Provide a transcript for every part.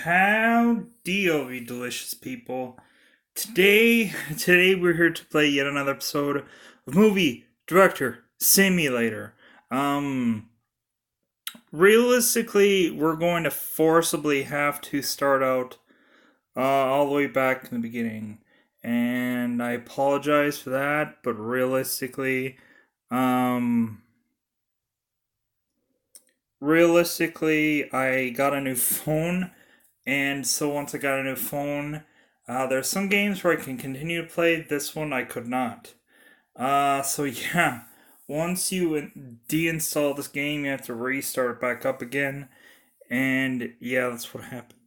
Howdy, oh you delicious people. Today we're here to play yet another episode of Movie Director Simulator. Um, Realistically, we're going to forcibly have to start out all the way back in the beginning. And I apologize for that, but um, realistically, I got a new phone. And so once I got a new phone, there's some games where I can continue to play. This one I could not. So yeah, once you deinstall this game, you have to restart it back up again. And yeah, that's what happened.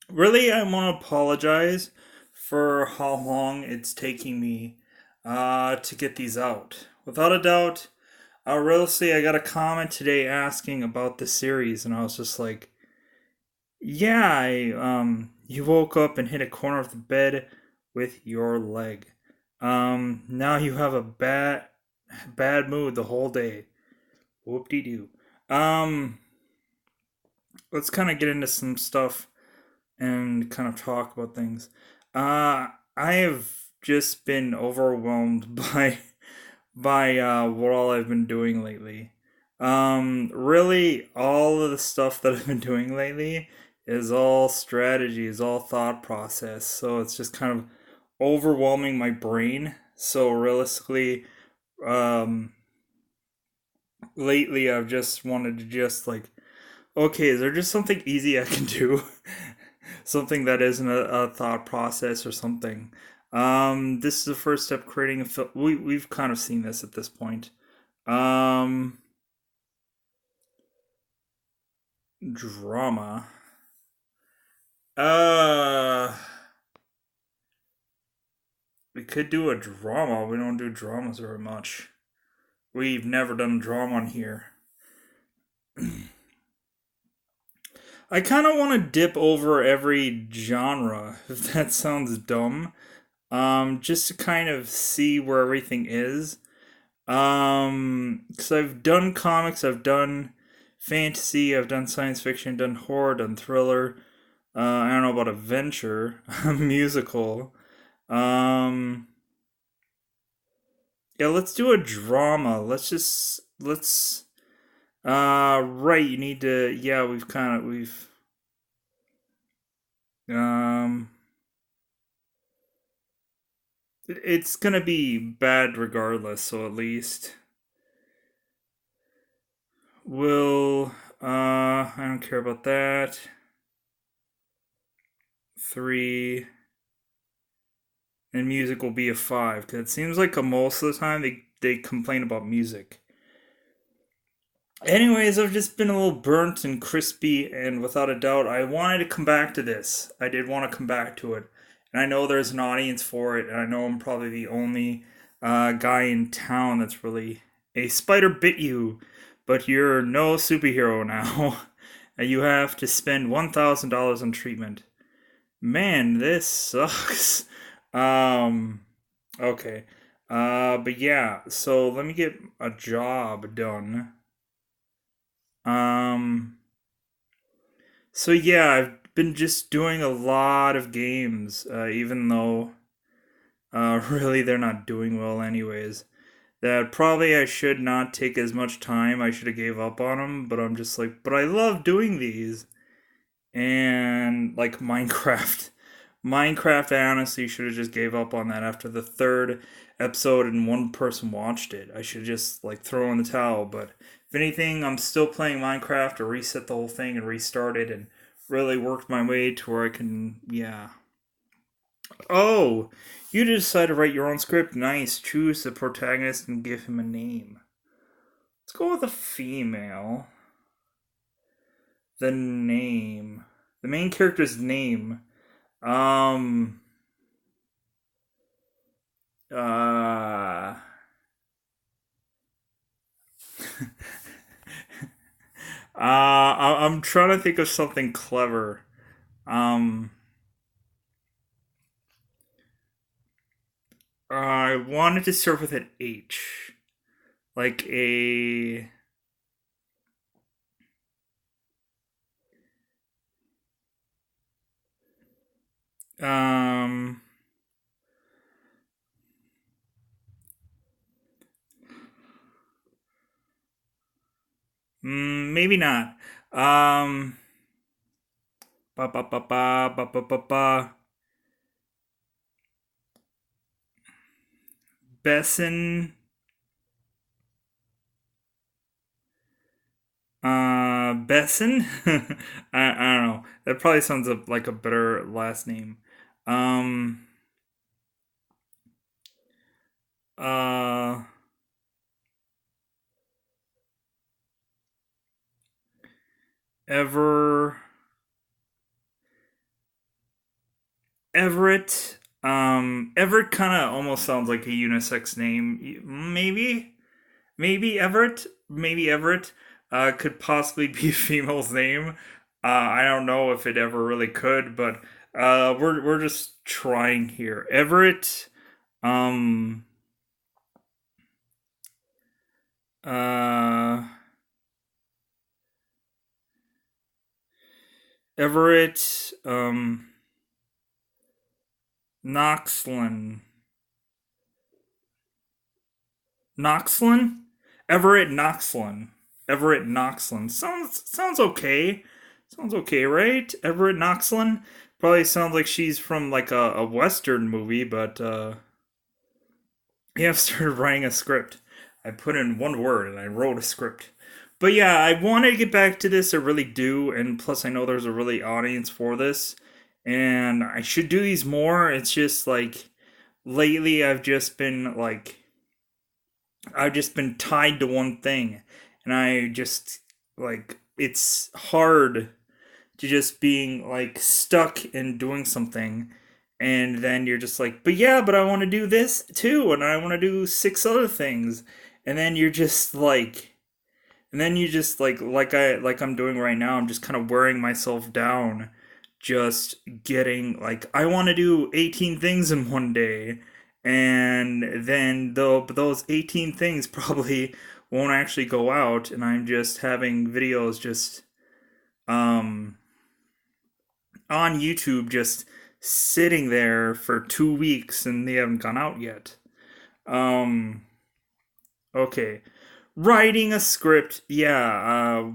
Really, I want to apologize for how long it's taking me to get these out. Without a doubt, realistically, I got a comment today asking about the series, and I was just like, yeah, you woke up and hit a corner of the bed with your leg. Now you have a bad mood the whole day. Whoop de doo. Um, let's kind of get into some stuff and kind of talk about things. I have just been overwhelmed by what all I've been doing lately. Really, all of the stuff that I've been doing lately is all strategy, is all thought process. So it's just kind of overwhelming my brain. So realistically, um, lately I've just wanted to just like, okay, is there just something easy I can do? Something that isn't a thought process or something. This is the first step creating a film. We've kind of seen this at this point. Um, Drama. Uh, we could do a drama. We don't do dramas very much. We've never done a drama on here. I kind of want to dip over every genre, if that sounds dumb. Just to kind of see where everything is. Because I've done comics, I've done fantasy, I've done science fiction, done horror, done thriller. I don't know about adventure, musical. Um, yeah, let's do a drama. Let's. Right. You need to. Yeah, we've. Um, it's gonna be bad regardless. So at least we'll. I don't care about that. Three. And music will be a five because it seems like most of the time they complain about music. Anyways, I've just been a little burnt and crispy, and without a doubt, I wanted to come back to this. I did want to come back to it, and I know there's an audience for it, and I know I'm probably the only guy in town that's really a spider bit you, but you're no superhero now. You have to spend $1,000 on treatment. Man, this sucks. Um, okay. But yeah, so let me get a job done. Um, so yeah, I've been just doing a lot of games, even though, really they're not doing well anyways. That probably I should not take as much time. I should have gave up on them, but I'm just like, but I love doing these. And like Minecraft. Minecraft, I honestly should have just gave up on that after the third episode and one person watched it. I should just like throw in the towel. But if anything, I'm still playing Minecraft to reset the whole thing and restart it and really worked my way to where I can, yeah. Oh, you decided to write your own script. Nice. Choose the protagonist and give him a name. Let's go with a female. The name. The main character's name. Um, uh, I'm trying to think of something clever. Um, I wanted to start with an H, like a Um, maybe not. Um, ba ba ba ba ba ba ba ba. Besson. Besson. I don't know. That probably sounds like a better last name. Um, uh, Ever Everett. Everett kind of almost sounds like a unisex name. Maybe Everett. Maybe Everett. Could possibly be a female's name. I don't know if it ever really could, but we're just trying here. Everett. Um. Uh. Everett. Knoxlin. Knoxlin? Everett Knoxlin. Everett Knoxlin. Sounds okay. Sounds okay, right? Everett Knoxlin? Probably sounds like she's from like a Western movie, but yeah, I've started writing a script. I put in one word and I wrote a script. But yeah, I want to get back to this. I really do, and plus I know there's a really audience for this, and I should do these more. It's just like lately I've just been tied to one thing, and I just like it's hard to just being like stuck in doing something, and then you're just like, but yeah, but I want to do this too, and I want to do six other things, and then you're just like, and then you just like I'm doing right now. I'm just kind of wearing myself down, just getting like I want to do 18 things in one day, and then though those 18 things probably won't actually go out, and I'm just having videos just um on YouTube just sitting there for 2 weeks and they haven't gone out yet. Um, okay, writing a script, yeah,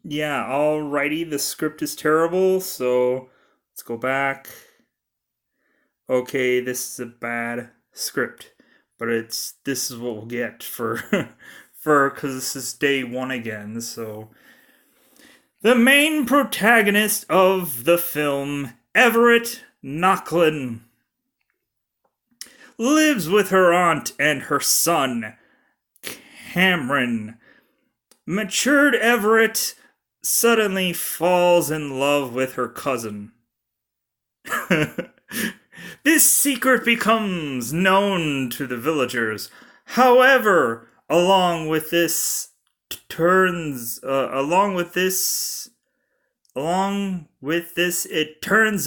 alrighty, the script is terrible, so let's go back. Okay, this is a bad script, but this is what we'll get for for because this is day one again. So the main protagonist of the film, Everett Knocklin, lives with her aunt and her son, Cameron. Matured Everett suddenly falls in love with her cousin. This secret becomes known to the villagers. However, along with this, it turns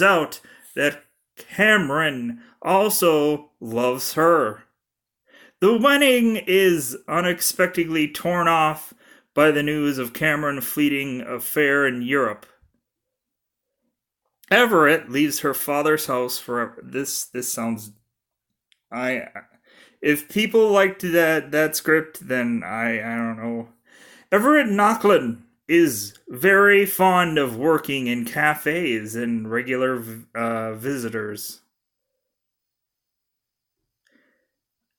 out that Cameron also loves her. The wedding is unexpectedly torn off by the news of Cameron's fleeting affair in Europe. Everett leaves her father's house forever. This sounds I if people liked that script, then I don't know. Everett Knocklin is very fond of working in cafes and regular visitors.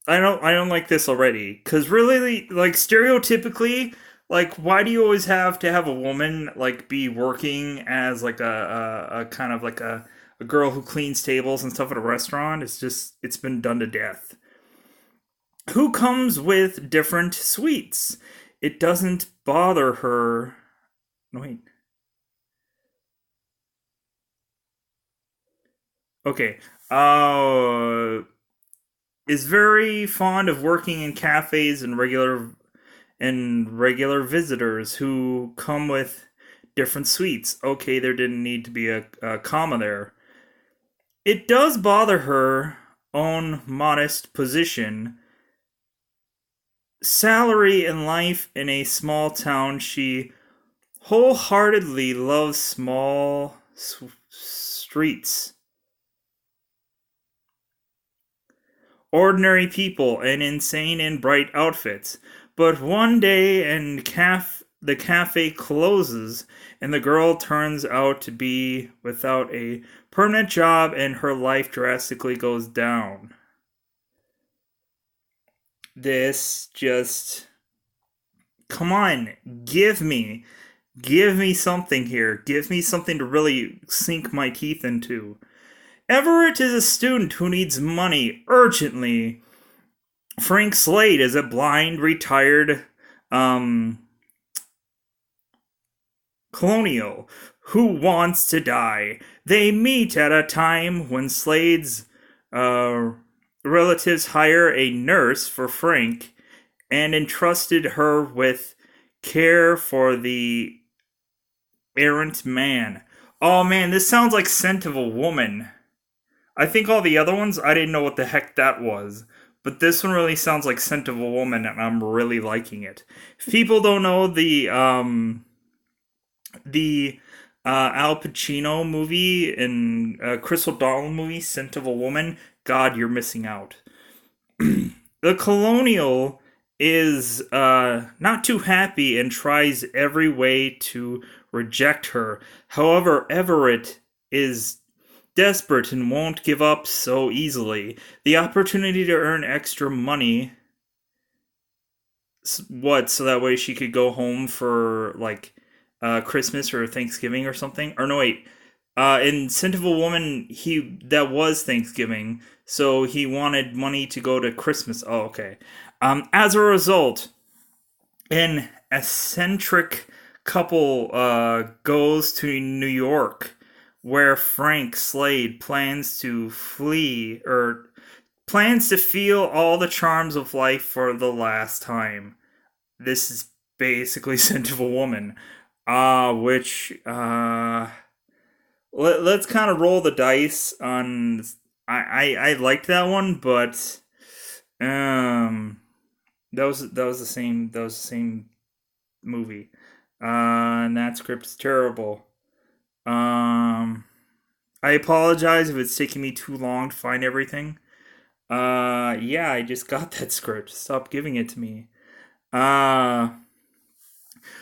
I don't like this already because really like stereotypically like why do you always have to have a woman like be working as like a kind of like a girl who cleans tables and stuff at a restaurant? It's just it's been done to death. Who comes with different sweets? It doesn't bother her. No, wait. Okay. Is very fond of working in cafes and regular visitors who come with different sweets. Okay, there didn't need to be a comma there. It does bother her own modest position, salary, and life in a small town. She wholeheartedly loves small streets. ordinary people in insane and bright outfits. But one day, the cafe closes, and the girl turns out to be without a permanent job, and her life drastically goes down. This just. Come on, give me. Give me something here. Give me something to really sink my teeth into. Everett is a student who needs money urgently. Frank Slade is a blind, retired um, colonial who wants to die. They meet at a time when Slade's uh, relatives hire a nurse for Frank and entrusted her with care for the errant man. Oh man, this sounds like Scent of a Woman. I think all the other ones, I didn't know what the heck that was. But this one really sounds like Scent of a Woman, and I'm really liking it. If people don't know the Al Pacino movie and Chris O'Donnell movie, Scent of a Woman, God, you're missing out. The colonial is not too happy and tries every way to reject her. However, Everett is desperate and won't give up so easily. The opportunity to earn extra money. What? So that way she could go home for like Christmas or Thanksgiving or something? Or no, wait. In Scent of a Woman, that was Thanksgiving, so he wanted money to go to Christmas. Oh, okay. As a result, an eccentric couple goes to New York, where Frank Slade plans to flee or plans to feel all the charms of life for the last time. This is basically Scent of a Woman, which let's kind of roll the dice on. I liked that one, but that was the same movie. And that script's terrible. Um, I apologize if it's taking me too long to find everything. Yeah, I just got that script. Stop giving it to me. Uh,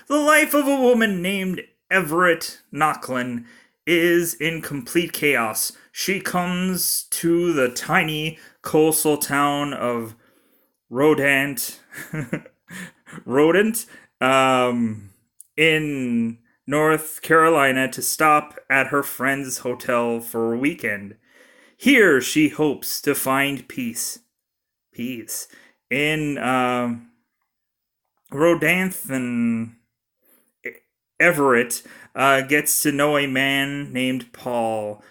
the life of a woman named Everett Knocklin is in complete chaos. She comes to the tiny coastal town of Rodant, Rodent, in North Carolina to stop at her friend's hotel for a weekend. Here she hopes to find peace. Peace. In Rodanthan, Everett gets to know a man named Paul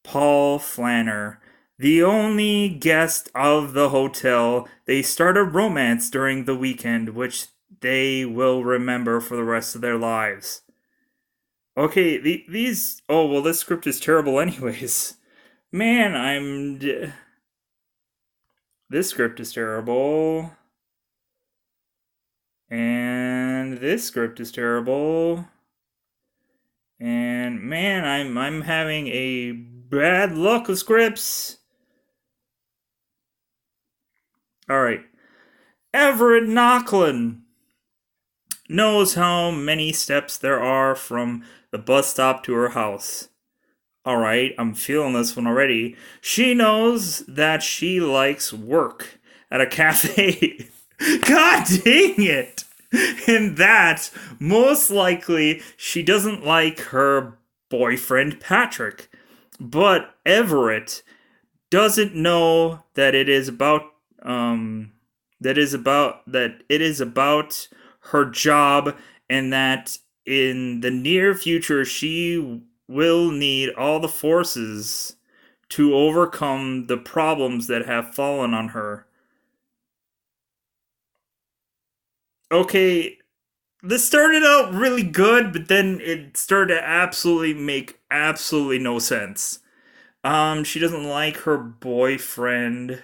Flanner. The only guest of the hotel, they start a romance during the weekend, which they will remember for the rest of their lives. Okay, these. Oh, well, this script is terrible, anyways. Man, This script is terrible. And this script is terrible. And man, I'm having a bad luck with scripts. Alright. Everett Knocklin knows how many steps there are from the bus stop to her house. Alright, I'm feeling this one already. She knows that she likes work at a cafe. God dang it! And that, most likely, she doesn't like her boyfriend Patrick. But Everett doesn't know that it is about her job, and that in the near future she will need all the forces to overcome the problems that have fallen on her. Okay, this started out really good, but then it started to absolutely make absolutely no sense. She doesn't like her boyfriend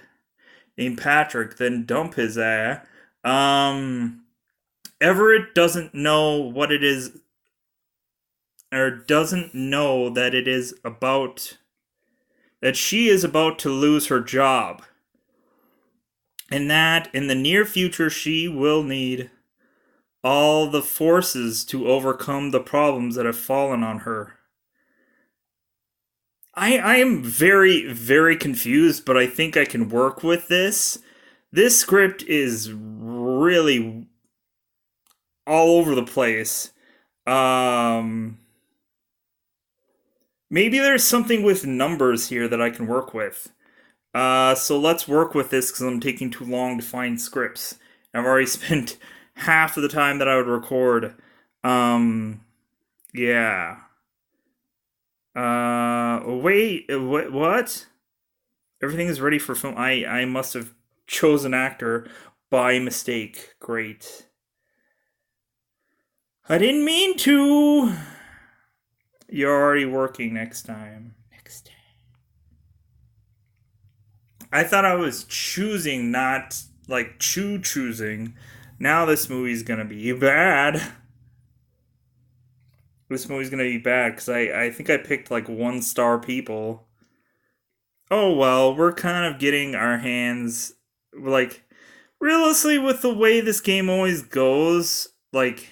named Patrick, then dump his ass. Everett doesn't know what it is, or doesn't know that it is about, that she is about to lose her job. and that in the near future she will need all the forces to overcome the problems that have fallen on her. I am very, very confused, but I think I can work with this. This script is really all over the place. Um, Maybe there's something with numbers here that I can work with. So let's work with this because I'm taking too long to find scripts. I've already spent half of the time that I would record. Um, yeah. Wait, what? Everything is ready for film. I must have chosen actor by mistake. Great. I didn't mean to. You're already working next time. Next time. I thought I was choosing, not like choosing. Now this movie's gonna be bad. This movie's gonna be bad because I think I picked like 1 star people. Oh well, we're kind of getting our hands like realistically with the way this game always goes. Like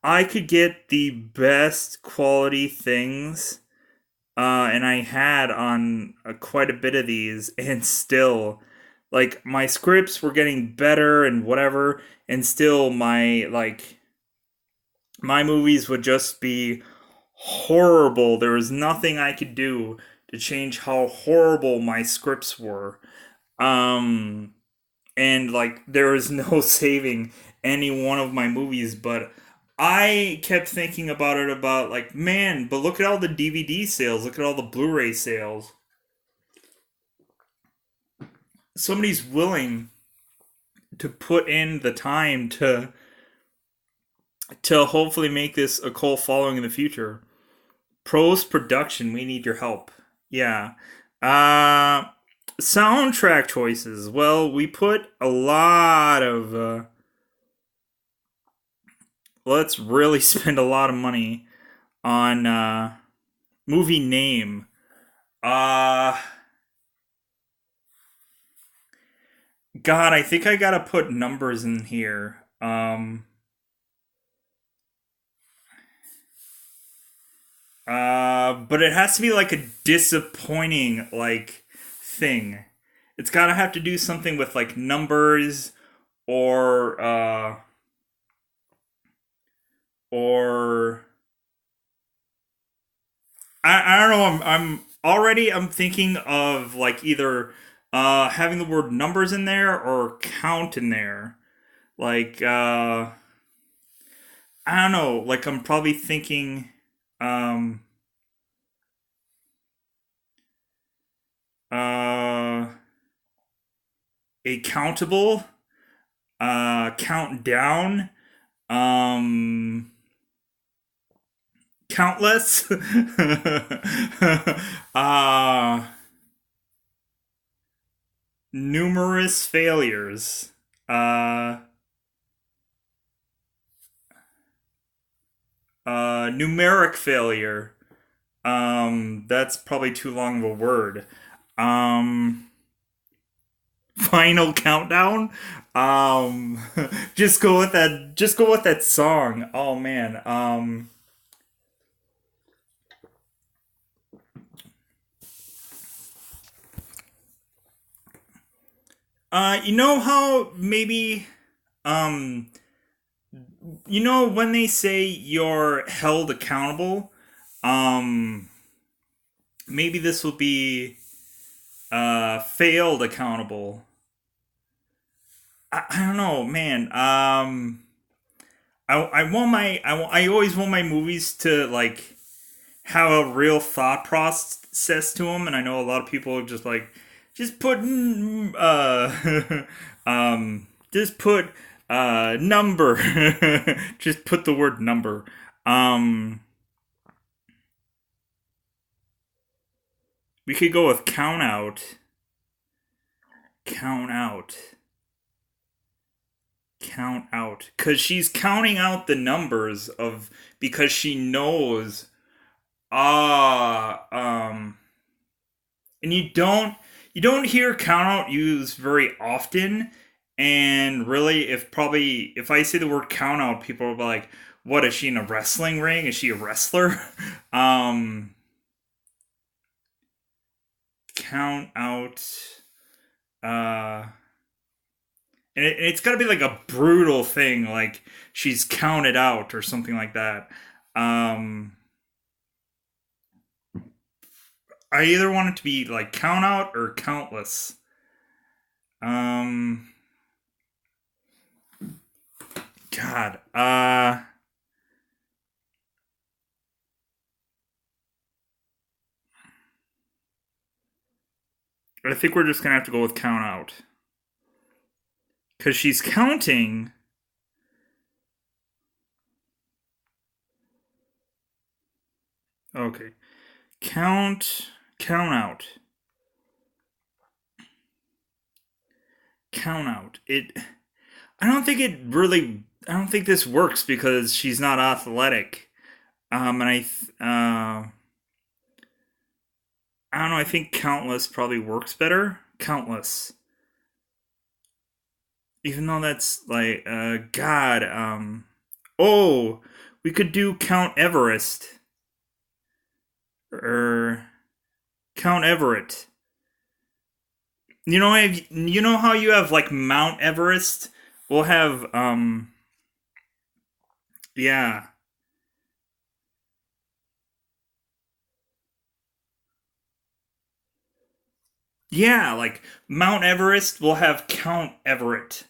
I could get the best quality things, and I had on quite a bit of these, and still, like my scripts were getting better and whatever, and still my movies would just be horrible. There was nothing I could do to change how horrible my scripts were. Um, and like there was no saving any one of my movies, but I kept thinking about it about like, man, but look at all the DVD sales, look at all the Blu-ray sales. Somebody's willing to put in the time to hopefully make this a cult following in the future. Post production, we need your help. Yeah. Uh Soundtrack choices. Well, we put a lot of let's really spend a lot of money on movie name. Uh God, I think I gotta put numbers in here. But it has to be like a disappointing like thing. It's gotta have to do something with like numbers or or I don't know. I'm already I'm thinking of like either having the word numbers in there or count in there. Like I don't know. Like I'm probably thinking um uh a countable countdown um countless uh numerous failures uh numeric failure. That's probably too long of a word. um Final countdown. um just go with that song. Oh man. You know how maybe um you know when they say you're held accountable, um maybe this will be failed accountable. I don't know, man. I want I always want my movies to like have a real thought process to them, and I know a lot of people are just like just put just put number. Just put the word number. um we could go with count out count out because she's counting out the numbers of because she knows. ah um and you you don't hear count out used very often. And really, if I say the word count out, people will be like, "What is she in a wrestling ring? Is she a wrestler?" um, count out, uh, and it's got to be like a brutal thing, like she's counted out or something like that. Um, I either want it to be like count out or countless. Um, God. I think we're just gonna have to go with count out because she's counting. Okay, count out, count out. It. I don't think it really. I don't think this works because she's not athletic. And I don't know. I think countless probably works better. Countless, even though that's like, God. Oh, we could do Count Everest or Count Everett. You know how you have like Mount Everest? We'll have yeah. Yeah, like Mount Everest will have Count Everett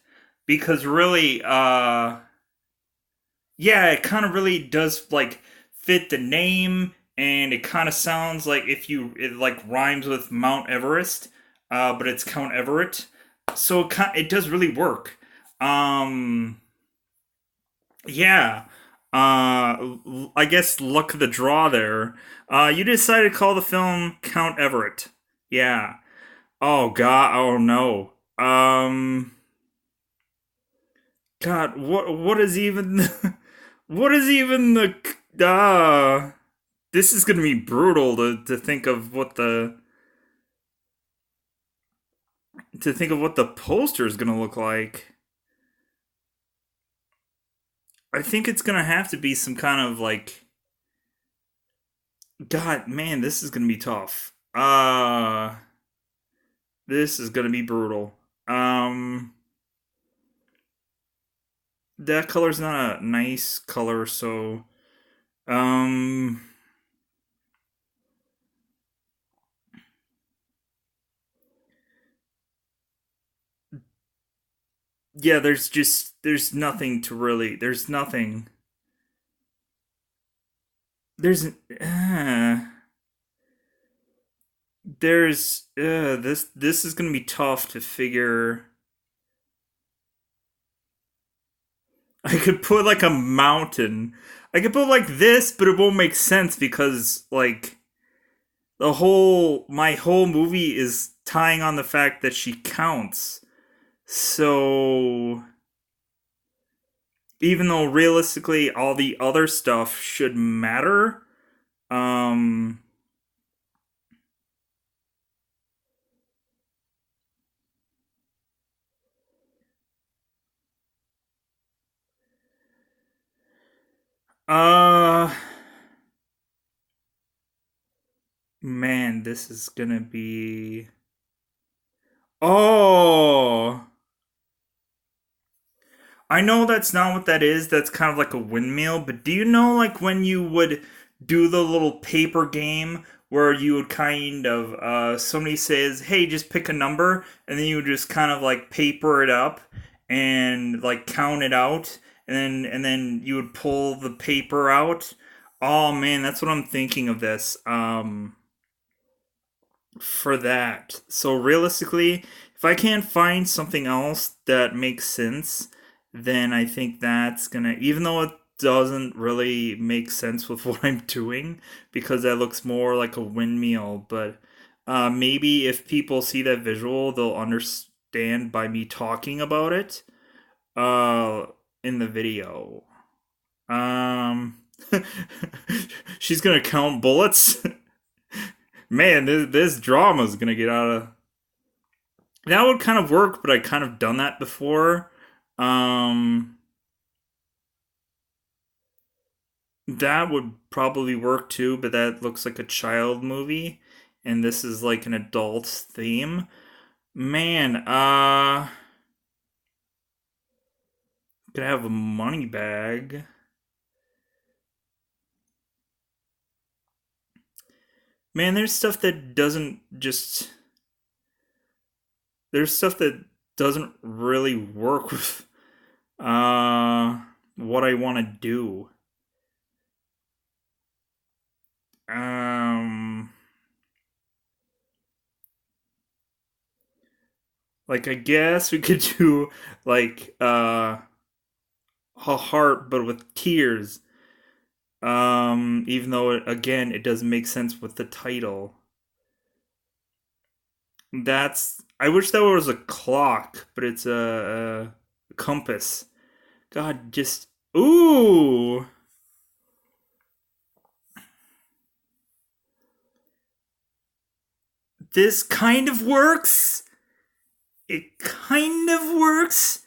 because really yeah, it kind of really does like fit the name, and it kind of sounds like if you it like rhymes with Mount Everest, but it's Count Everett. So it does really work. Um Yeah. I guess luck of the draw there. You decided to call the film Count Everett. Yeah. Oh God. Oh no. God. What is even what is even the This is gonna be brutal to think of what the poster is gonna look like. I think it's gonna have to be some kind of like God, man, this is gonna be tough. This is gonna be brutal. Um, that color's not a nice color, so um, yeah. There's nothing to really. There's nothing. There's this is gonna be tough to figure. I could put like a mountain. I could put like this, but it won't make sense because like my whole movie is tying on the fact that she counts. So even though realistically all the other stuff should matter, um uh man, this is gonna be oh I know that's not what that is. That's kind of like a windmill. But do you know, like, when you would do the little paper game where you would kind of, somebody says, hey, just pick a number, and then you would just kind of like paper it up and like count it out, and then you would pull the paper out. Oh man, that's what I'm thinking of this. For that. So realistically, if I can't find something else that makes sense, then I think that's gonna, even though it doesn't really make sense with what I'm doing, because that looks more like a windmill, but maybe if people see that visual, they'll understand by me talking about it uh, in the video. Um, she's gonna count bullets. Man, this drama's gonna get out of. That would kind of work, but I kind of done that before. Um, that would probably work too, but that looks like a child movie, and this is like an adult theme. Man, gonna have a money bag. Man, there's stuff that doesn't just. There's stuff that doesn't really work with what I want to do. Um, like I guess we could do like a heart, but with tears. Even though again it doesn't make sense with the title. That's I wish that was a clock, but it's a compass. God, just ooh, this kind of works. It kind of works.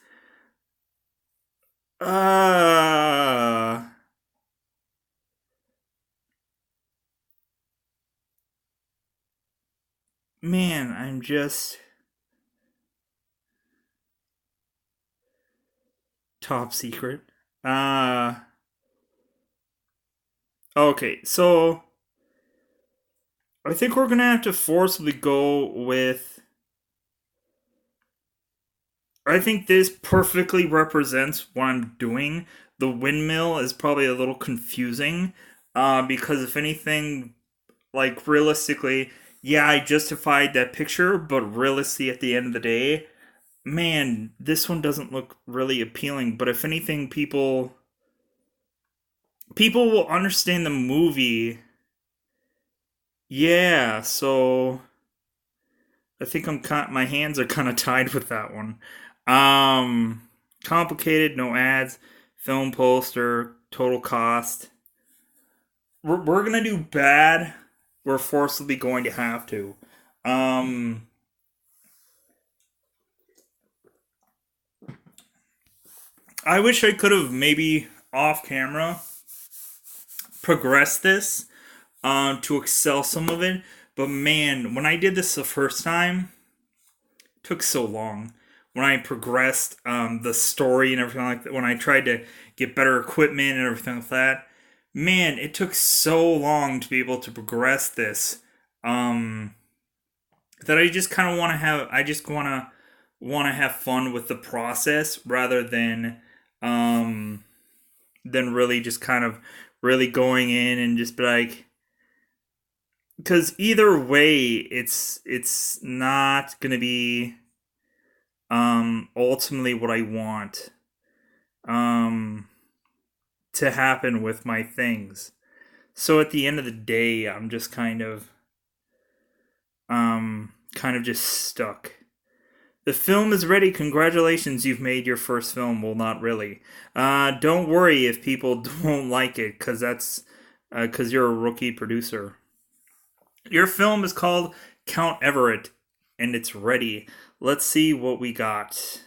Uh Man, I'm just top secret. Uh okay, so I think we're gonna have to forcibly go with. I think this perfectly represents what I'm doing. The windmill is probably a little confusing, because if anything, like realistically, yeah, I justified that picture, but realistically, at the end of the day, man, this one doesn't look really appealing. But if anything, people will understand the movie. Yeah, so I think my hands are kind of tied with that one. Um, Complicated, no ads, film poster, total cost. We're gonna do bad. We're forcibly going to have to. Um, I wish I could have maybe off camera progressed this to excel some of it. But man, when I did this the first time, it took so long. When I progressed the story and everything like that, when I tried to get better equipment and everything like that, man, it took so long to be able to progress this. Um, that I just kind of want to have. I just want to have fun with the process rather um, than really just kind of really going in and just be like, because either way it's not gonna be ultimately what I want um to happen with my things. So at the end of the day, I'm just kind of just stuck. The film is ready. Congratulations, you've made your first film. Well, not really. Don't worry if people don't like it, because that's because you're a rookie producer. Your film is called Count Everett, and it's ready. Let's see what we got.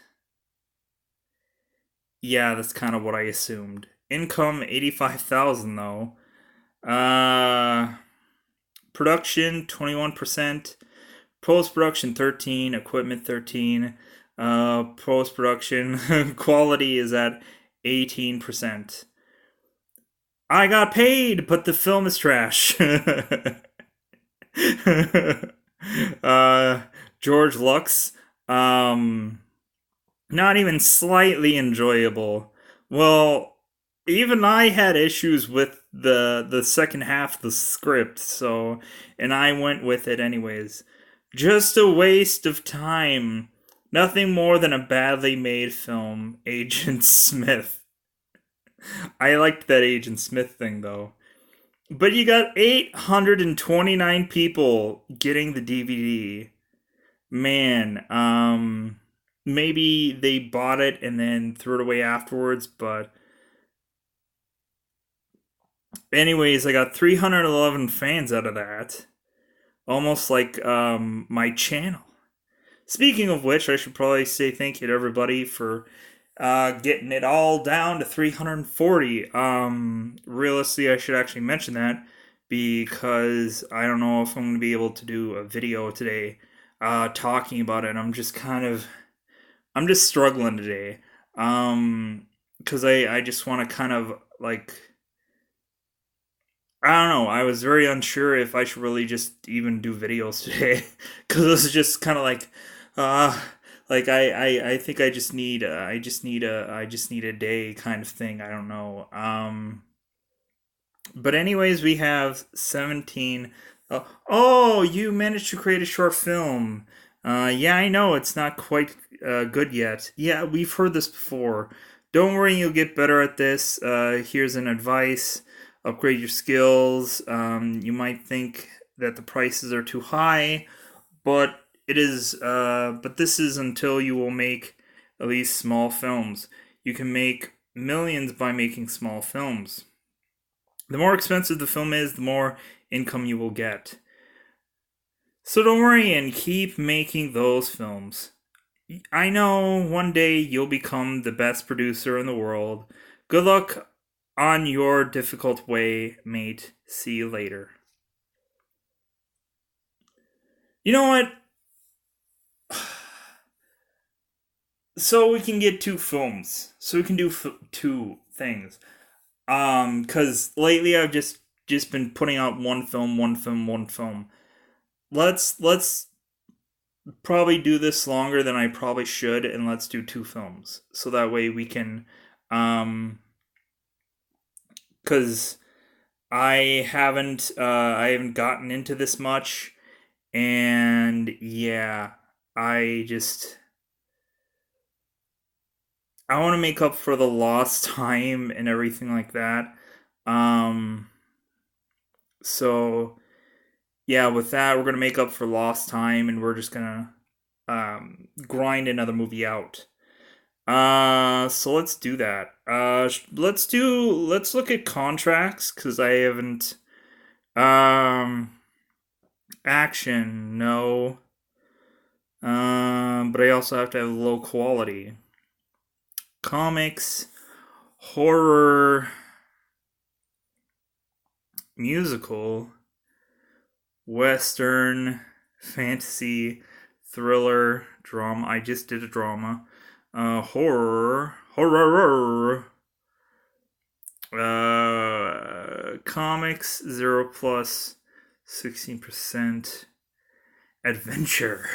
Yeah, that's kind of what I assumed. Income 85,000 though. Uh, Production 21%, post production 13, equipment 13. Post production quality is at 18%. I got paid, but the film is trash. uh, George Lux. Um, Not even slightly enjoyable. Well, even I had issues with the second half of the script, so and I went with it anyways. Just a waste of time. Nothing more than a badly made film, Agent Smith. I liked that Agent Smith thing though. But you got 829 people getting the DVD. Man, maybe they bought it and then threw it away afterwards, but anyways, I got 311 fans out of that. Almost like my channel. Speaking of which, I should probably say thank you to everybody for getting it all down to 340. Realistically, I should actually mention that because I don't know if I'm going to be able to do a video today talking about it. I'm just struggling today. Because I just want to kind of like I don't know. I was very unsure if I should really just even do videos today because it was just kind of uh, I think I just need a day kind of thing. I don't know. But anyways, we have 17. Oh, you managed to create a short film. Yeah, I know it's not quite good yet. Yeah, we've heard this before. Don't worry, you'll get better at this. Here's an advice: upgrade your skills. You might think that the prices are too high, but it is. But this is until you will make at least small films. You can make millions by making small films. The more expensive the film is, the more income you will get. So don't worry and keep making those films. I know one day you'll become the best producer in the world. Good luck on your difficult way, mate. See you later. You know what? So we can get two films. So we can do two things. Cuz lately I've just been putting out one film, one film, one film. Let's probably do this longer than I probably should, and let's do two films so that way we can, because I haven't gotten into this much, and yeah, I just I want to make up for the lost time and everything like that. Um, so yeah, with that, we're gonna make up for lost time, and we're just gonna grind another movie out. So let's do that. Let's look at contracts because I haven't. Um, action, no. But I also have to have low quality. Comics, horror, musical, western, fantasy, thriller, drama. I just did a drama. Horror. Comics 0 plus 16% adventure.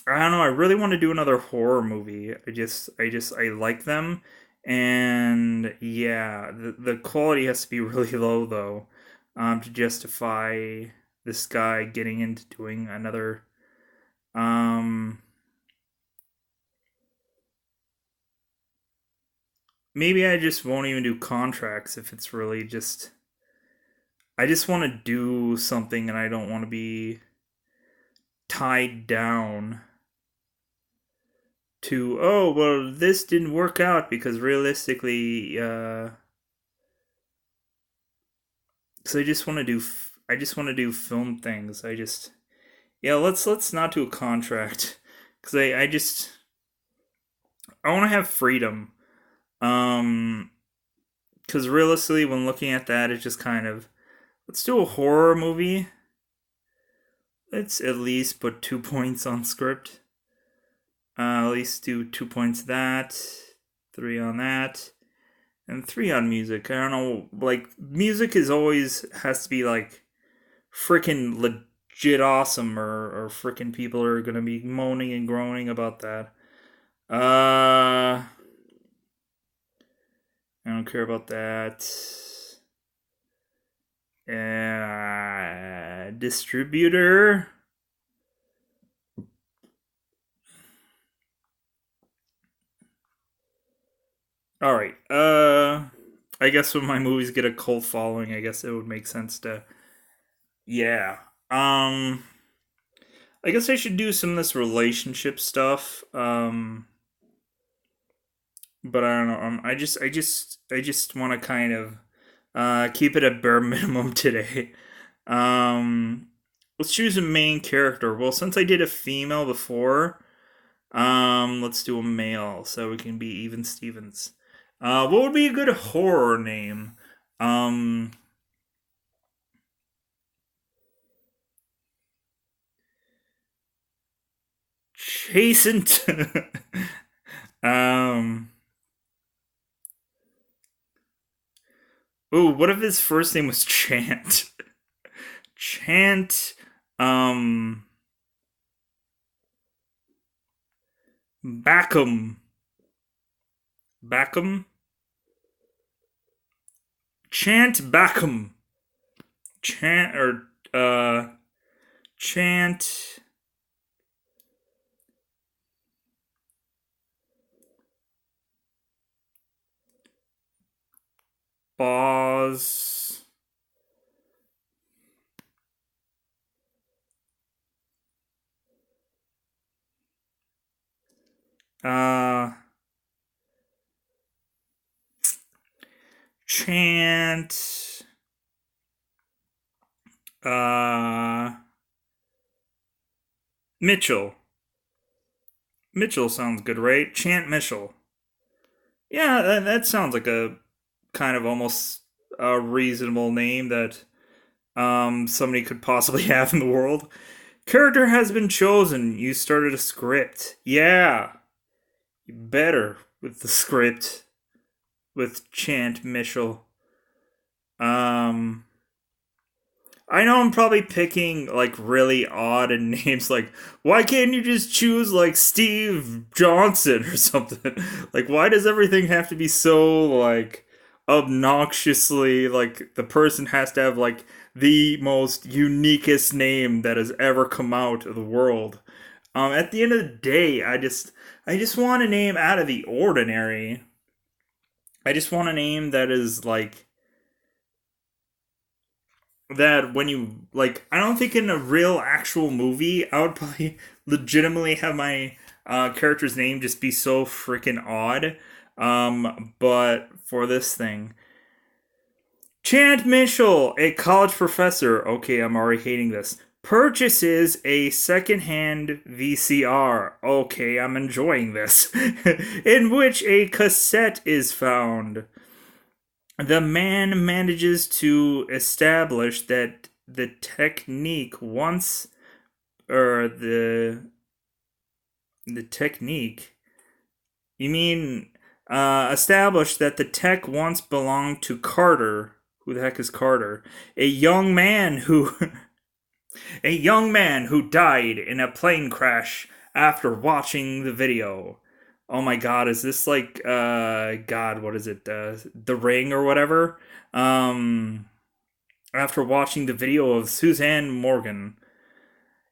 I don't know. I really want to do another horror movie. I like them, and yeah, the quality has to be really low though, to justify this guy getting into doing another. Um, Maybe I just won't even do contracts if it's really just. I just want to do something, and I don't want to be tied down to, oh well, this didn't work out because realistically, because I just want to do film things. Yeah, let's not do a contract because I want to have freedom. Um, because realistically, when looking at that, it's just kind of, let's do a horror movie. Let's at least put 2 points on script. At least do 2 points that, three on that, and three on music. I don't know, like music is always has to be like freaking legit awesome, or freaking people are gonna be moaning and groaning about that. I don't care about that. Distributor. All right. I guess when my movies get a cult following, I guess it would make sense to. Yeah. Um. I guess I should do some of this relationship stuff. But I don't know. I just want to kind of keep it at bare minimum today. Um, let's choose a main character. Well, since I did a female before, let's do a male so we can be even Stevens. What would be a good horror name? Um, Jason. um. Ooh, what if his first name was Chant? Chant. Um. Backham. Backham. Chant Backham. Chant or Chant Boz. Uh, Chant. Uh, Mitchell. Mitchell sounds good, right? Chant Mitchell. Yeah, that sounds like a kind of almost a reasonable name that somebody could possibly have in the world. Character has been chosen. You started a script. Yeah, you better with the script with Chant Mitchell. Um, I know I'm probably picking like really odd names. Like, why can't you just choose like Steve Johnson or something? Like, why does everything have to be so like obnoxiously like the person has to have like the most uniquest name that has ever come out of the world? At the end of the day, I just want a name out of the ordinary. I just want a name that is like that when you like I don't think in a real actual movie I would probably legitimately have my character's name just be so freaking odd. But for this thing, Chant Mitchell, a college professor, okay, I'm already hating this, purchases a secondhand VCR, okay, I'm enjoying this, in which a cassette is found. The man manages to establish that the technique once or the technique you mean establish that the tech once belonged to Carter. Who the heck is Carter? A young man who a young man who died in a plane crash after watching the video. Oh my god, is this like god, what is it? The Ring or whatever? Um After watching the video of Suzanne Morgan.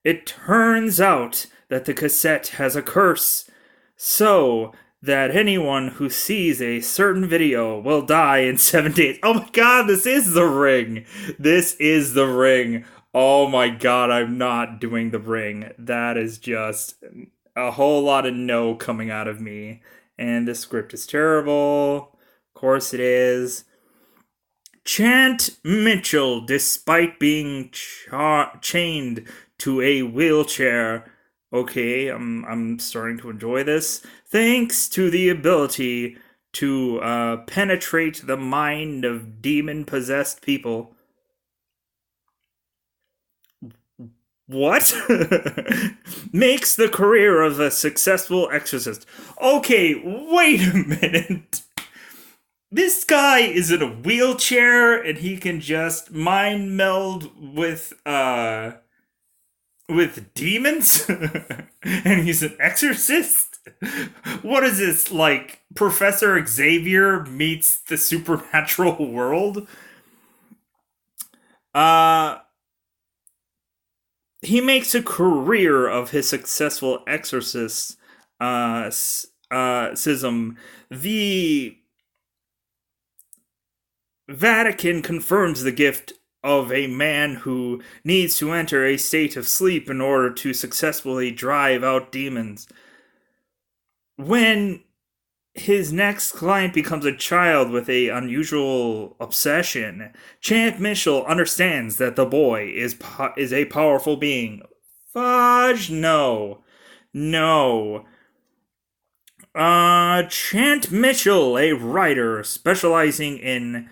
It turns out that the cassette has a curse, so that anyone who sees a certain video will die in 7 days. Oh my god, this is the Ring! This is the Ring. Oh my god, I'm not doing the Ring. That is just a whole lot of no coming out of me. And this script is terrible. Of course it is. Chant Mitchell, despite being chained to a wheelchair. Okay, I'm starting to enjoy this. Thanks to the ability to penetrate the mind of demon possessed people. What? Makes the career of a successful exorcist. Okay, wait a minute. This guy is in a wheelchair and he can just mind meld with demons and he's an exorcist. What is this, like Professor Xavier meets the supernatural world? uh he makes a career of his successful exorcist schism. The Vatican confirms the gift of a man who needs to enter a state of sleep in order to successfully drive out demons. When his next client becomes a child with a unusual obsession. Champ Mitchell understands that the boy is a powerful being. Fudge, no, no. Chant Mitchell, a writer specializing in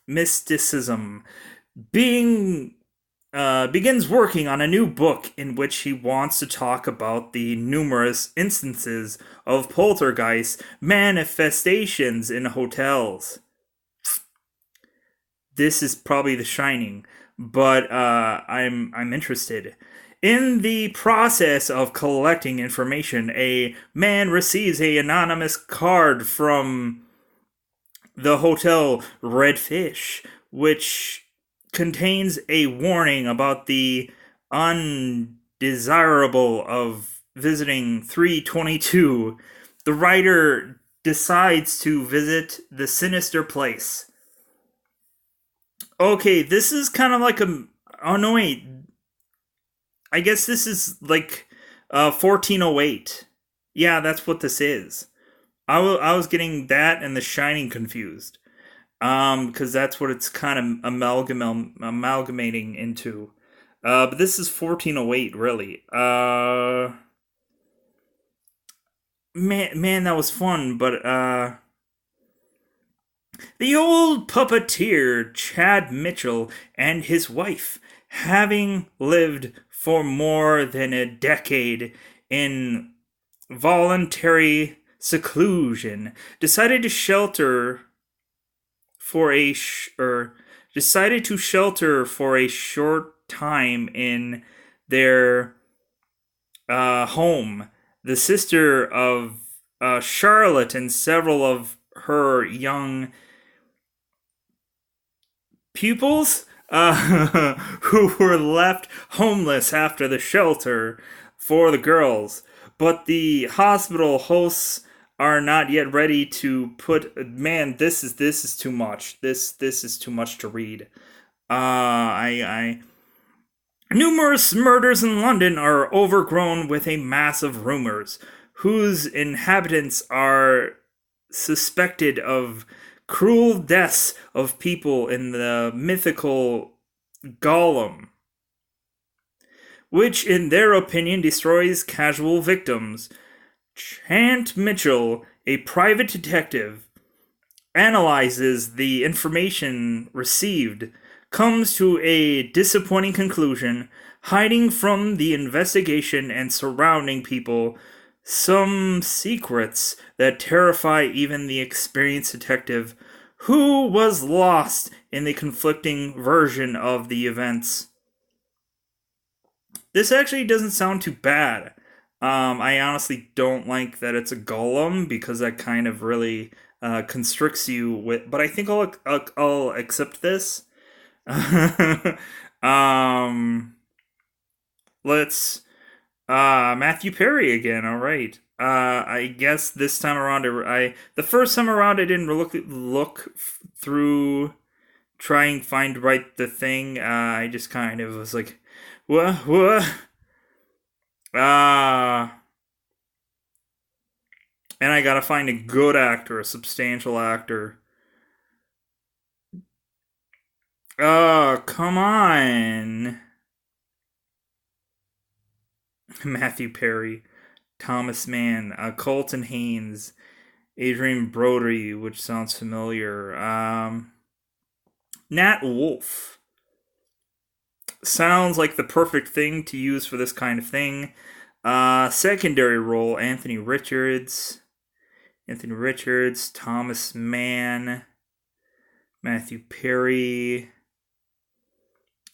mysticism, being begins working on a new book in which he wants to talk about the numerous instances of poltergeist manifestations in hotels. This is probably The Shining, but I'm interested. In the process of collecting information, a man receives a anonymous card from the hotel Redfish, which contains a warning about the undesirable of visiting 322. The writer decides to visit the sinister place. Okay, this is kind of like a. Oh, no, wait. I guess this is like 1408. Yeah, that's what this is. I was getting that and The Shining confused. Because that's what it's kind of amalgamating into. But this is 1408, really. Man, that was fun, but the old puppeteer Chad Mitchell and his wife, having lived for more than a decade in voluntary seclusion, for a sh- or decided to shelter for a short time in their home. The sister of Charlotte and several of her young pupils who were left homeless after the shelter for the girls. But the hospital hosts are not yet ready to put. Man, this is too much. This is too much to read. I Numerous murders in London are overgrown with a mass of rumors, whose inhabitants are suspected of cruel deaths of people in the mythical Golem, which in their opinion destroys casual victims. Chant Mitchell, a private detective, analyzes the information received, comes to a disappointing conclusion, hiding from the investigation and surrounding people some secrets that terrify even the experienced detective who was lost in the conflicting version of the events. This actually doesn't sound too bad. I honestly don't like that it's a golem because that kind of really constricts you with. But I think I'll accept this. um, let's Matthew Perry again. All right. I guess this time around, the first time around I didn't look through, try and find right the thing. I just kind of was like, what. Uh, and I gotta find a good actor, a substantial actor. Oh, come on. Matthew Perry, Thomas Mann, Colton Haynes, Adrian Brody, which sounds familiar. Nat Wolf. Sounds like the perfect thing to use for this kind of thing. Secondary role, Anthony Richards. Thomas Mann, Matthew Perry.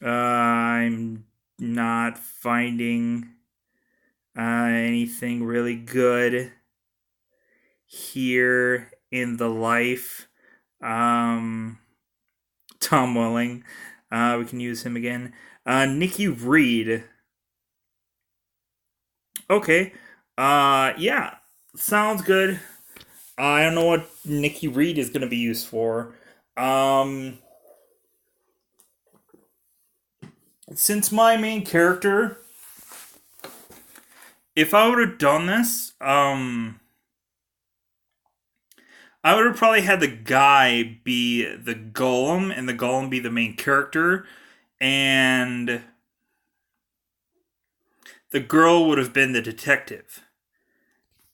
I'm not finding anything really good here in the life. Tom Welling. We can use him again. Nikki Reed. Okay. Yeah. Sounds good. I don't know what Nikki Reed is going to be used for. Since my main character, if I would have done this, I would have probably had the guy be the golem and the golem be the main character, and the girl would have been the detective.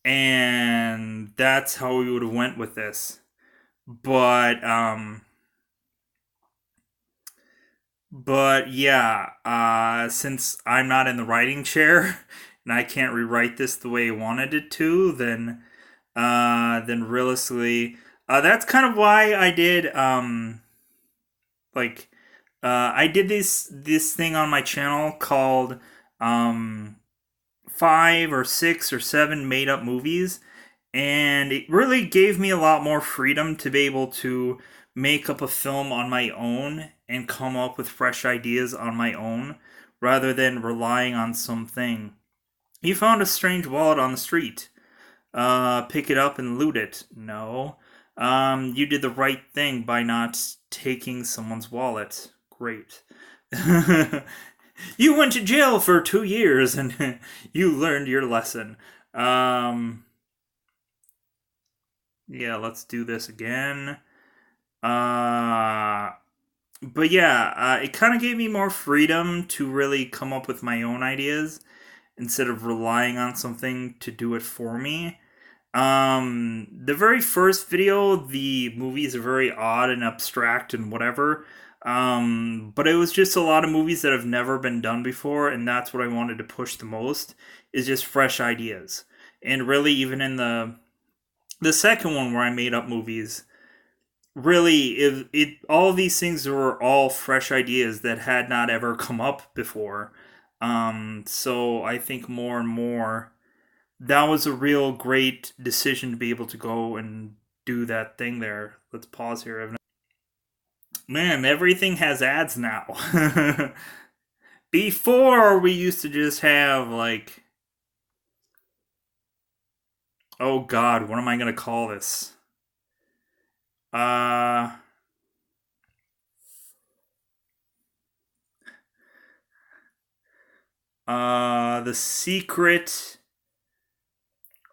And that's how we would have went with this. But yeah, since I'm not in the writing chair and I can't rewrite this the way I wanted it to, then realistically, that's kind of why I did like I did this thing on my channel called um 5 or 6 or 7 made up movies, and it really gave me a lot more freedom to be able to make up a film on my own and come up with fresh ideas on my own rather than relying on something. You found a strange wallet on the street. Pick it up and loot it. No. You did the right thing by not taking someone's wallet. Great. You went to jail for 2 years and you learned your lesson. Yeah, let's do this again. Uh, but yeah, it kind of gave me more freedom to really come up with my own ideas instead of relying on something to do it for me. The very first video, the movies are very odd and abstract and whatever. But it was just a lot of movies that have never been done before, and that's what I wanted to push the most is just fresh ideas. And really, even in the second one where I made up movies, really, it all of these things were all fresh ideas that had not ever come up before. So I think more and more that was a real great decision to be able to go and do that thing there. Let's pause here. Man, everything has ads now. Before we used to just have like, oh God, what am I gonna call this? Uh, the secret.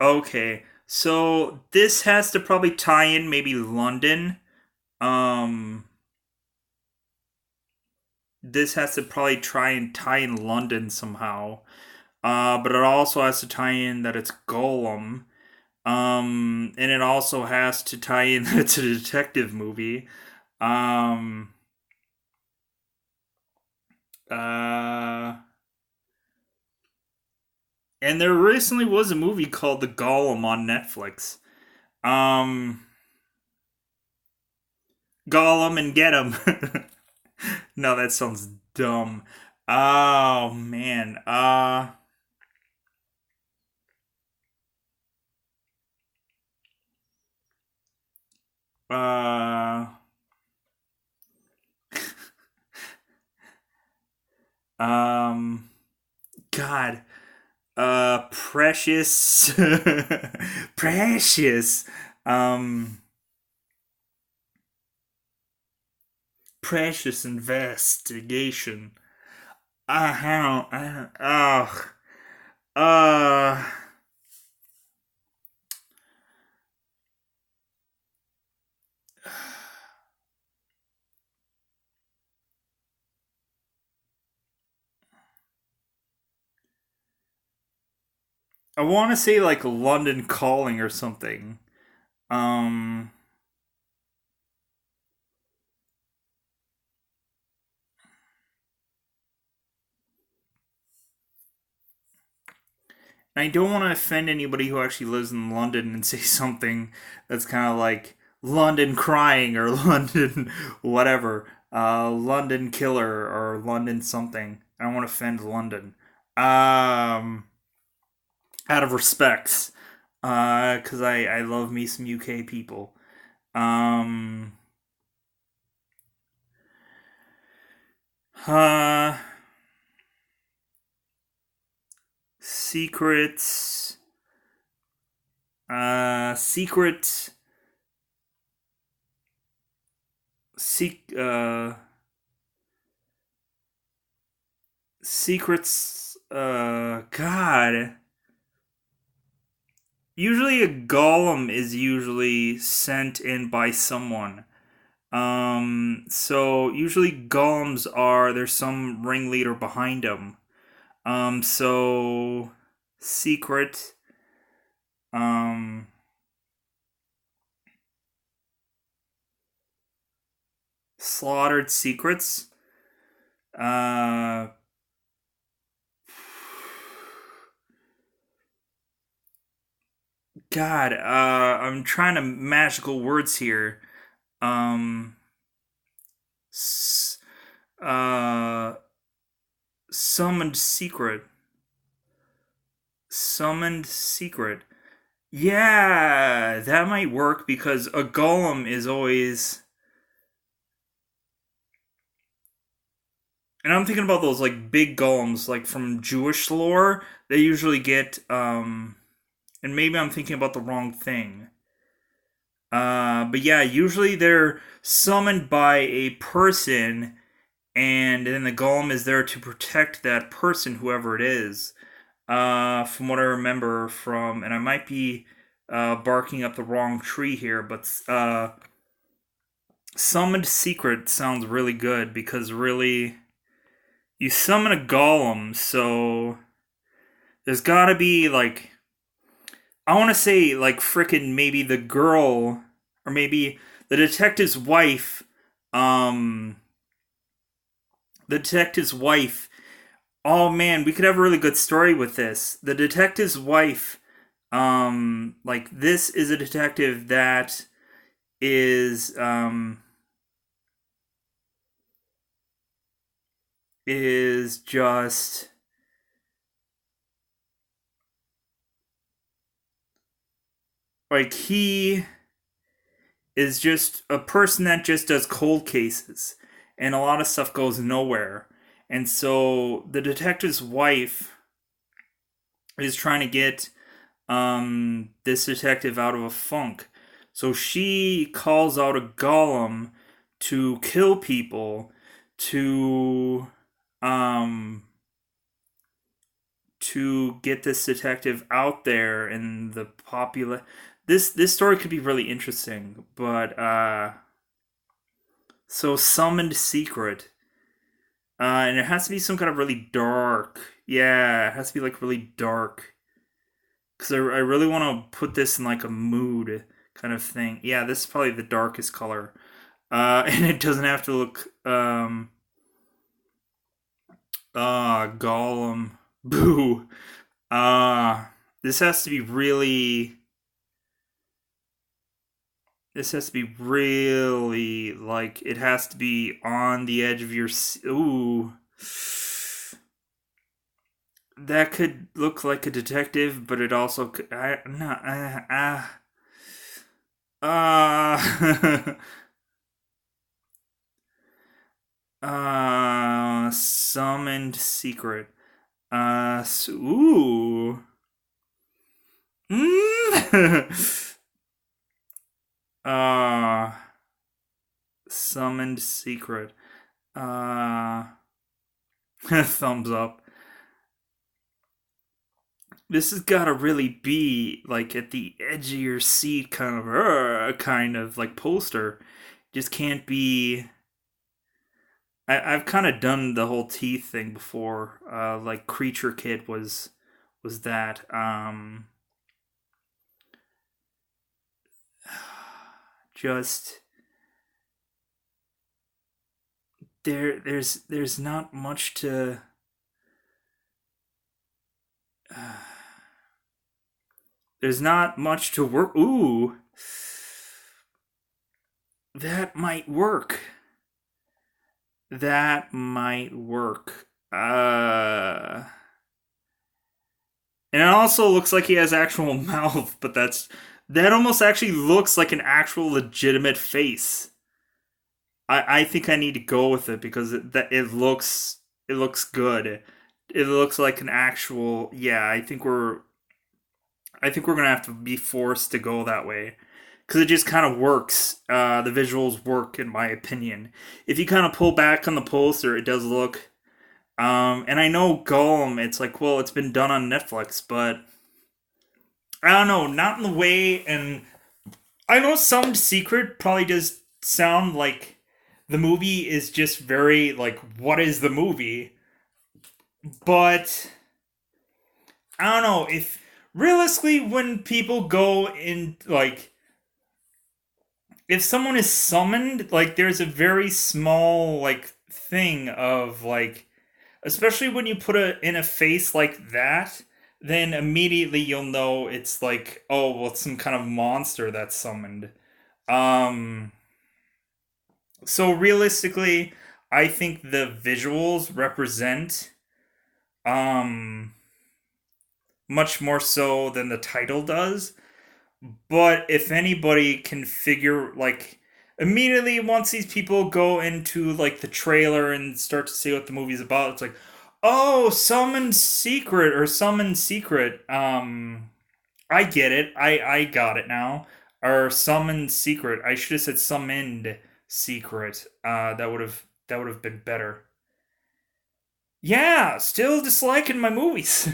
Okay, so this has to probably tie in maybe London. Um, this has to probably try and tie in London somehow. But it also has to tie in that it's Golem. And it also has to tie in that it's a detective movie. Um, uh, and there recently was a movie called The Golem on Netflix. Um, Golem and get him. No, that sounds dumb. Oh man. Uh, um, God. Precious. Precious. Um, Precious investigation. Oh. Uh, I want to say like London Calling or something. Um, I don't want to offend anybody who actually lives in London and say something that's kind of like London Crying or London whatever, London Killer or London something. I don't want to offend London. Um, Out of respect, because I love me some UK people. Um, uh, Secrets. Secret. Sec. Secrets. God. usually a golem is usually sent in by someone. So usually golems are there's some ringleader behind them. So secret. Um, Slaughtered secrets. Uh, God, I'm trying to magical words here. Um, s- uh, summoned secret. Summoned secret. Yeah, that might work because a golem is always. And I'm thinking about those like big golems, like from Jewish lore. They usually get. And maybe I'm thinking about the wrong thing. But yeah, usually they're summoned by a person, and then the golem is there to protect that person, whoever it is. From what I remember from, and I might be barking up the wrong tree here, but summoned secret sounds really good because really, you summon a golem, so there's gotta be like, I want to say like frickin' maybe the girl, or maybe the detective's wife, um, the detective's wife. Oh man, we could have a really good story with this. The detective's wife, like this is a detective that is just like he is just a person that just does cold cases and a lot of stuff goes nowhere. And so the detective's wife is trying to get this detective out of a funk. So she calls out a golem to kill people to um get this detective out there in the popular. This story could be really interesting, but so summoned secret. And it has to be some kind of really dark. Yeah, it has to be like really dark. Because I really want to put this in like a mood kind of thing. Yeah, this is probably the darkest color. And it doesn't have to look golem. Boo. Uh this has to be really this has to be really like it has to be on the edge of your ooh. That could look like a detective, but it also could no summoned secret. Ooh. Mm. uh, Summoned secret. Uh, Thumbs up. This has got to really be like at the edge of your seat, kind of like poster. Just can't be. I've kind of done the whole teeth thing before. Like Creature Kid was that. Just there's not much to. There's not much to work. Ooh, that might work. That might work. And it also looks like he has actual mouth, but that almost actually looks like an actual legitimate face. I think I need to go with it because it looks good. It looks like an actual yeah. I think we're gonna have to be forced to go that way because it just kind of works. The visuals work, in my opinion. If you kind of pull back on the poster, it does look. And I know Golem. It's like, well, it's been done on Netflix, but I don't know, not in the way, and I know some secret probably does sound like the movie is just very like what is the movie, but I don't know if realistically when people go in like if someone is summoned like there's a very small like thing of like especially when you put it in a face like that, then immediately you'll know it's like, oh, well, it's some kind of monster that's summoned. Um, so realistically, I think the visuals represent um much more so than the title does. But if anybody can figure like immediately once these people go into like the trailer and start to see what the movie's about, it's like, oh, Summon Secret or Summon Secret. I get it. I got it now. Or Summon Secret. I should have said Summoned Secret. That would have been better. Yeah, still disliking my movies.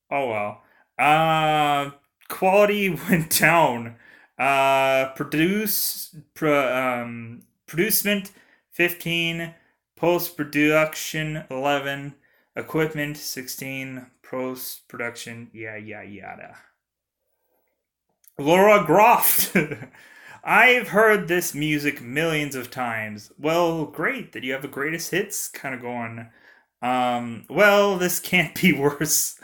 Oh well. Uh, Quality went down. Producement 15, post production 11, equipment 16, post production yada. Laura Croft. I've heard this music millions of times. Well, great that you have a greatest hits kind of going. Well, this can't be worse.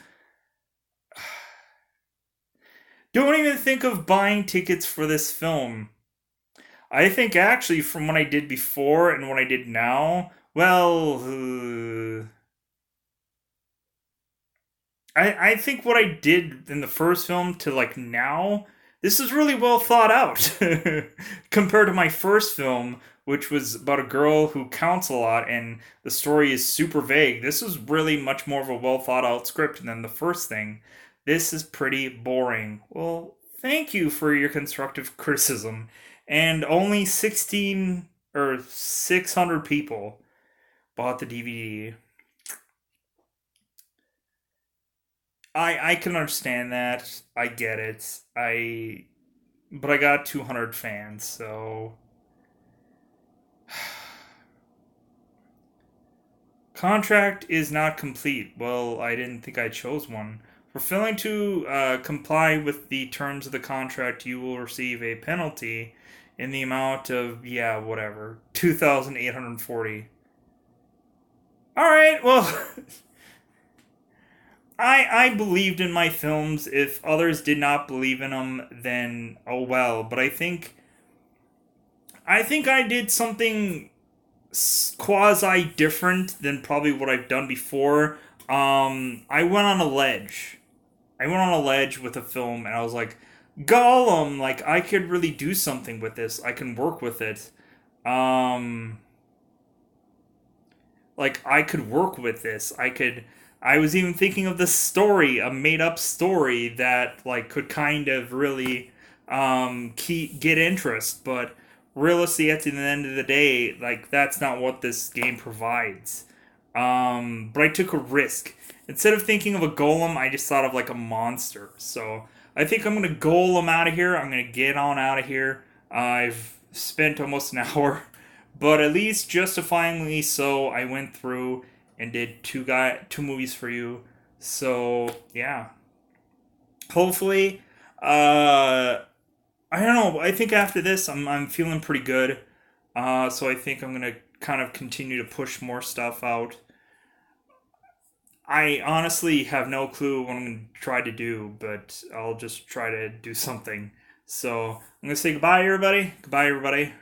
Don't even think of buying tickets for this film. I think actually, from what I did before and what I did now, well, I think what I did in the first film to like now, this is really well thought out compared to my first film, which was about a girl who counts a lot and the story is super vague. This is really much more of a well thought out script than the first thing. This is pretty boring. Well, thank you for your constructive criticism. And only 16 or 600 people bought the DVD. I can understand that. I get it. But I got 200 fans, so contract is not complete. Well, I didn't think I chose one. For failing to comply with the terms of the contract, you will receive a penalty in the amount of yeah, whatever, 2,840. All right, well, I believed in my films. If others did not believe in them, then oh well. But I think I did something quasi different than probably what I've done before. I went on a ledge. I went on a ledge with a film, and I was like, Gollum, like I could really do something with this. I can work with it. Um, like I could work with this. I was even thinking of the story, a made up story that like could kind of really get interest, but realistically at the end of the day, like that's not what this game provides. But I took a risk. Instead of thinking of a golem, I just thought of like a monster. So I think I'm gonna golem out of here. I'm gonna get on out of here. I've spent almost an hour, but at least justifyingly so, I went through and did two movies for you. So yeah, hopefully, I don't know. I think after this, I'm feeling pretty good. So I think I'm gonna kind of continue to push more stuff out. I honestly have no clue what I'm going to try to do, but I'll just try to do something. So I'm going to say goodbye, everybody. Goodbye, everybody.